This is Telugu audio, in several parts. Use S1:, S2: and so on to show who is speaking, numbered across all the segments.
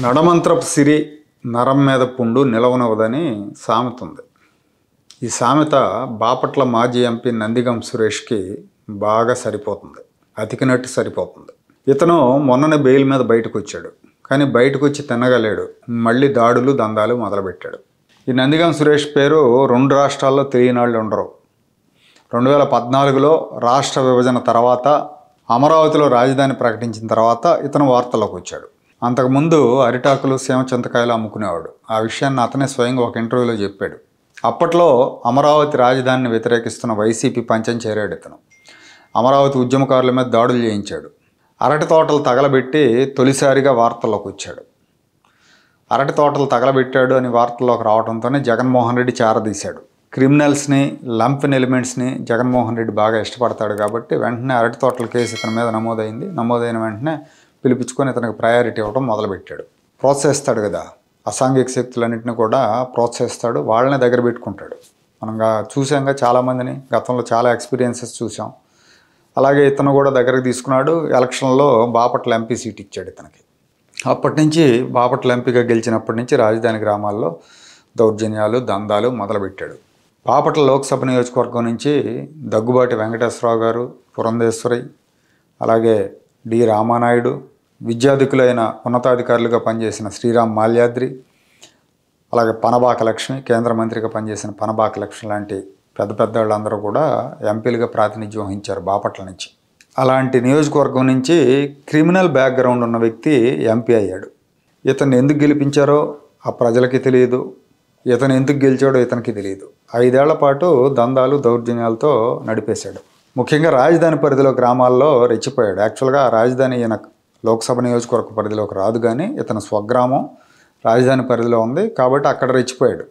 S1: నడమంత్రపు సిరి నరం మీద పుండు నిలవనవదని సామెత ఉంది. ఈ సామెత బాపట్ల మాజీ ఎంపీ నందిగం సురేష్కి బాగా సరిపోతుంది, అతికినట్టు సరిపోతుంది. ఇతను మొన్ననే బెయిల్ మీద బయటకు వచ్చాడు, కానీ బయటకు వచ్చి తినగలేడు, మళ్ళీ దాడులు దందాలు మొదలుపెట్టాడు. ఈ నందిగం సురేష్ పేరు రెండు రాష్ట్రాల్లో తెలియని వాళ్ళు ఉండరు. 2014లో రాష్ట్ర విభజన తర్వాత అమరావతిలో రాజధాని ప్రకటించిన తర్వాత ఇతను వార్తల్లోకి వచ్చాడు. అంతకుముందు అరిటాకులు సీమ చింతకాయలు అమ్ముకునేవాడు. ఆ విషయాన్ని అతనే స్వయంగా ఒక ఇంటర్వ్యూలో చెప్పాడు. అప్పట్లో అమరావతి రాజధానిని వ్యతిరేకిస్తున్న వైసీపీ పంచం చేరాడు ఇతను. అమరావతి ఉద్యమకారుల మీద దాడులు చేయించాడు. అరటి తోటలు తగలబెట్టి తొలిసారిగా వార్తల్లోకి వచ్చాడు. అరటి తోటలు తగలబెట్టాడు అని వార్తల్లోకి రావడంతోనే జగన్మోహన్ రెడ్డి చారదీశాడు. క్రిమినల్స్ని, లంపెన్ ఎలిమెంట్స్ని జగన్మోహన్ రెడ్డి బాగా ఇష్టపడతాడు కాబట్టి వెంటనే అరటి తోటల కేసు ఇతని మీద నమోదైంది. నమోదైన వెంటనే పిలిపించుకొని ఇతనికి ప్రయారిటీ ఇవ్వడం మొదలుపెట్టాడు. ప్రోత్సహిస్తాడు కదా, అసాంఘిక శక్తులన్నింటినీ కూడా ప్రోత్సహిస్తాడు, వాళ్ళని దగ్గర పెట్టుకుంటాడు. మనం చూసాంగా చాలామందిని, గతంలో చాలా ఎక్స్పీరియన్సెస్ చూసాం. అలాగే ఇతను కూడా దగ్గరకు తీసుకున్నాడు. ఎలక్షన్లో బాపట్ల ఎంపీ సీట్ ఇచ్చాడు ఇతనికి. అప్పటి నుంచి బాపట్ల ఎంపీగా గెలిచినప్పటి నుంచి రాజధాని గ్రామాల్లో దౌర్జన్యాలు దందాలు మొదలుపెట్టాడు. బాపట్ల లోక్సభ నియోజకవర్గం నుంచి దగ్గుబాటి వెంకటేశ్వరరావు గారు, పురంధేశ్వరి, అలాగే డి రామానాయుడు, విద్యాధికులైన ఉన్నతాధికారులుగా పనిచేసిన శ్రీరామ్ మాల్యాద్రి, అలాగే పనబాక లక్ష్మి, కేంద్ర మంత్రిగా పనిచేసిన పనబాక లక్ష్మి లాంటి పెద్ద పెద్ద వాళ్ళందరూ కూడా ఎంపీలుగా ప్రాతినిధ్యం వహించారు బాపట్ల నుంచి. అలాంటి నియోజకవర్గం నుంచి క్రిమినల్ బ్యాక్గ్రౌండ్ ఉన్న వ్యక్తి ఎంపీ అయ్యాడు. ఇతన్ని ఎందుకు గెలిపించారో ఆ ప్రజలకి తెలియదు, ఇతను ఎందుకు గెలిచాడో ఇతనికి తెలియదు. 5 ఏళ్ల పాటు దందాలు దౌర్జన్యాలతో నడిపేశాడు. ముఖ్యంగా రాజధాని పరిధిలో గ్రామాల్లో రెచ్చిపోయాడు. యాక్చువల్గా రాజధాని ఈయన లోక్సభ నియోజకవర్గ పరిధిలోకి రాదు, కానీ ఇతని స్వగ్రామం రాజధాని పరిధిలో ఉంది కాబట్టి అక్కడ రెచ్చిపోయాడు.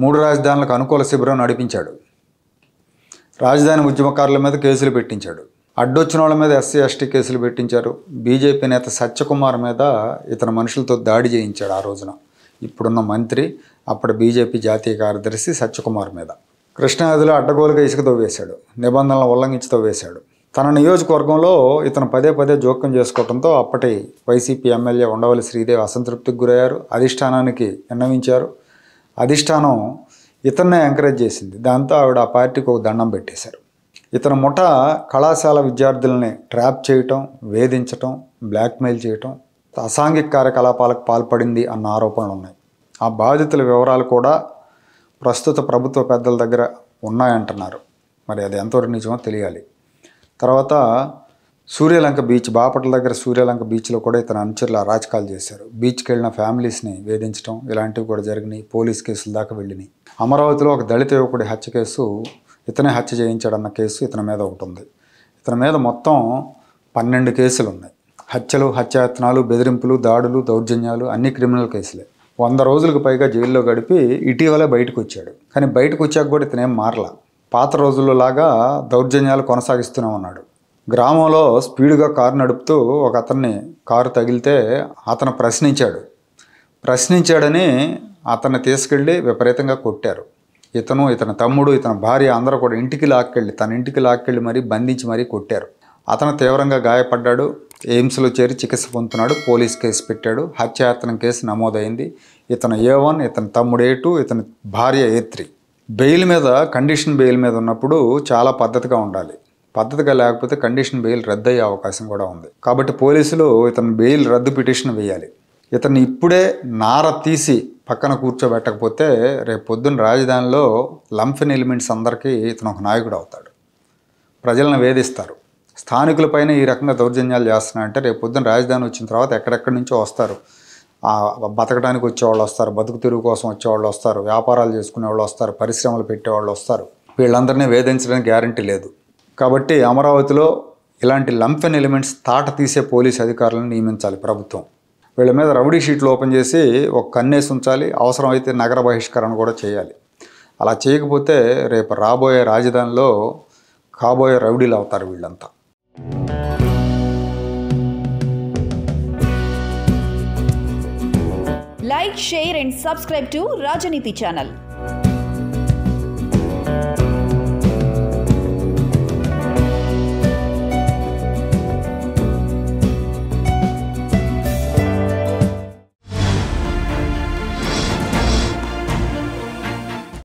S1: 3 రాజధానులకు అనుకూల శిబిరం నడిపించాడు. రాజధాని ఉద్యమకారుల మీద కేసులు పెట్టించాడు. అడ్డొచ్చిన వాళ్ళ మీద ఎస్సీ ఎస్టీ కేసులు పెట్టించారు. బీజేపీ నేత సత్యకుమార్ మీద ఇతని మనుషులతో దాడి చేయించాడు. ఆ రోజున ఇప్పుడున్న మంత్రి, అప్పటి బీజేపీ జాతీయ కార్యదర్శి సత్యకుమార్ మీద కృష్ణానదిలో అడ్డగోలుగా ఇసుక తవ్వేశాడు, నిబంధనలను ఉల్లంఘించి తవ్వేశాడు. తన నియోజకవర్గంలో ఇతను పదే పదే జోక్యం చేసుకోవడంతో అప్పటి వైసీపీ ఎమ్మెల్యే ఉండవల్లి శ్రీదేవి అసంతృప్తికి గురయ్యారు. అధిష్టానానికి విన్నవించారు. అధిష్టానం ఇతన్నే ఎంకరేజ్ చేసింది. దాంతో ఆవిడ ఆ పార్టీకి ఒక దండం పెట్టేశారు. ఇతను ముఠ కళాశాల విద్యార్థులని ట్రాప్ చేయటం, వేధించటం, బ్లాక్మెయిల్ చేయటం, అసాంఘిక కార్యకలాపాలకు పాల్పడింది అన్న ఆరోపణలు ఉన్నాయి. ఆ బాధితుల వివరాలు కూడా ప్రస్తుత ప్రభుత్వ పెద్దల దగ్గర ఉన్నాయంటున్నారు. మరి అది ఎంతవరకు నిజమో తెలియాలి. తర్వాత సూర్యలంక బీచ్, బాపట్ల దగ్గర సూర్యలంక బీచ్లో కూడా ఇతను అనుచరులు అరాచకాలు చేశారు. బీచ్కి వెళ్ళిన ఫ్యామిలీస్ని వేధించడం ఇలాంటివి కూడా జరిగినాయి. పోలీస్ కేసుల దాకా వెళ్ళినాయి. అమరావతిలో ఒక దళిత యువకుడి హత్య కేసు, ఇతనే హత్య చేయించాడన్న కేసు ఇతని మీద ఒకటి ఉంది. ఇతని మీద మొత్తం 12 కేసులు ఉన్నాయి. హత్యలు, హత్యాయత్నాలు, బెదిరింపులు, దాడులు, దౌర్జన్యాలు అన్ని క్రిమినల్ కేసులే. 100 రోజులకు పైగా జైల్లో గడిపి ఇటీవలే బయటకు వచ్చాడు. కానీ బయటకు వచ్చాక కూడా ఇతనేం మారలా. పాత రోజుల్లో లాగా దౌర్జన్యాలు కొనసాగిస్తూనే ఉన్నాడు. గ్రామంలో స్పీడ్గా కారు నడుపుతూ ఒక అతన్ని కారు తగిలితే అతను ప్రశ్నించాడని అతన్ని తీసుకెళ్ళి విపరీతంగా కొట్టారు. ఇతను, ఇతని తమ్ముడు, ఇతని భార్య అందరూ కూడా తన ఇంటికి లాక్కెళ్ళి మరీ బంధించి మరీ కొట్టారు. అతను తీవ్రంగా గాయపడ్డాడు. ఎయిమ్స్లో చేరి చికిత్స పొందుతున్నాడు. పోలీస్ కేసు పెట్టాడు. హత్యాయత్నం కేసు నమోదైంది. ఇతను A1, ఇతని తమ్ముడు A2, ఇతని భార్య A3. బెయిల్ మీద, కండిషన్ బెయిల్ మీద ఉన్నప్పుడు చాలా పద్ధతిగా ఉండాలి. పద్ధతిగా లేకపోతే కండిషన్ బెయిల్ రద్దు అయ్యే అవకాశం కూడా ఉంది. కాబట్టి పోలీసులు ఇతను బెయిల్ రద్దు పిటిషన్ వేయాలి. ఇతన్ని ఇప్పుడే నార తీసి పక్కన కూర్చోబెట్టకపోతే రేపు పొద్దున్న రాజధానిలో లంపెన్ ఎలిమెంట్స్ అందరికీ ఇతను ఒక నాయకుడు అవుతాడు. ప్రజలను వేధిస్తారు. స్థానికులపైన ఈ రకంగా దౌర్జన్యాలు చేస్తున్నారంటే రేపు పొద్దున్న రాజధాని వచ్చిన తర్వాత ఎక్కడెక్కడి నుంచో వస్తారు. బతకడానికి వచ్చేవాళ్ళు వస్తారు, బతుకు తెరువు కోసం వచ్చేవాళ్ళు వస్తారు, వ్యాపారాలు చేసుకునే వాళ్ళు వస్తారు, పరిశ్రమలు పెట్టేవాళ్ళు వస్తారు. వీళ్ళందరినీ వేధించడానికి గ్యారంటీ లేదు. కాబట్టి అమరావతిలో ఇలాంటి లంపెన్ ఎలిమెంట్స్ తాట తీసే పోలీసు అధికారులను నియమించాలి ప్రభుత్వం. వీళ్ళ మీద రౌడీ షీట్లు ఓపెన్ చేసి ఒక కన్నేసి ఉంచాలి. అవసరమైతే నగర బహిష్కరణ కూడా చేయాలి. అలా చేయకపోతే రేపు రాబోయే రాజధానిలో కాబోయే రౌడీలు అవుతారు వీళ్ళంతా.
S2: Like, share and subscribe to Rajaniti channel.